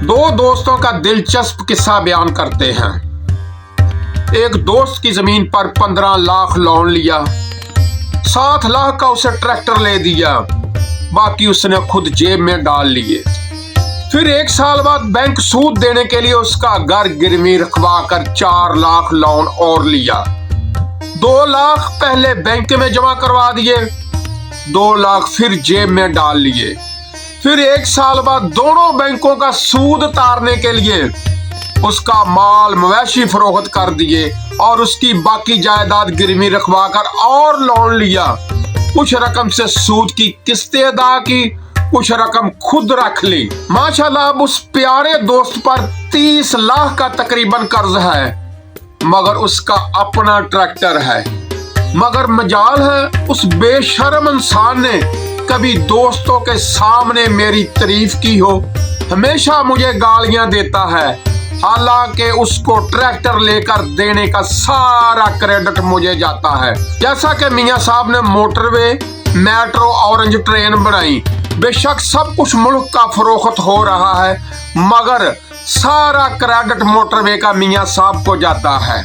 दो दोस्तों का दिलचस्प किस्सा बयान करते हैं। एक दोस्त की जमीन पर 15 लाख लोन लिया, 7 लाख का उसे ट्रैक्टर ले दिया, बाकी उसने खुद जेब में डाल लिए। फिर 1 साल बाद बैंक सूद देने के लिए उसका घर गिरवी रखवा कर 4 लाख लोन और लिया। 2 लाख पहले बैंक में जमा करवा दिए, 2 लाख फिर जेब में डाल लिए। फिर 1 साल बाद दोनों बैंकों का सूद तारने के लिए उसका माल मवेशी फरोख्त कर दिए और उसकी बाकी जायदाद गिरवी रखवा कर और लोन लिया। कुछ रकम से सूद की किस्तें अदा की, कुछ रकम खुद रख ली। माशाल्लाह अब उस प्यारे दोस्त पर 30 लाख का तकरीबन कर्ज है, मगर उसका अपना ट्रैक्टर है। मगर मजाल है उस बेशर्म इंसान ने कभी दोस्तों के सामने मेरी तारीफ की हो। हमेशा मुझे गालियां देता है, हालांकि उसको ट्रैक्टर लेकर देने का सारा क्रेडिट मुझे जाता है। जैसा कि मियां साहब ने मोटरवे, मेट्रो, ऑरेंज ट्रेन बनाई, बेशक सब कुछ मुल्क का फरोख्त हो रहा है, मगर सारा क्रेडिट मोटरवे का मियां साहब को जाता है।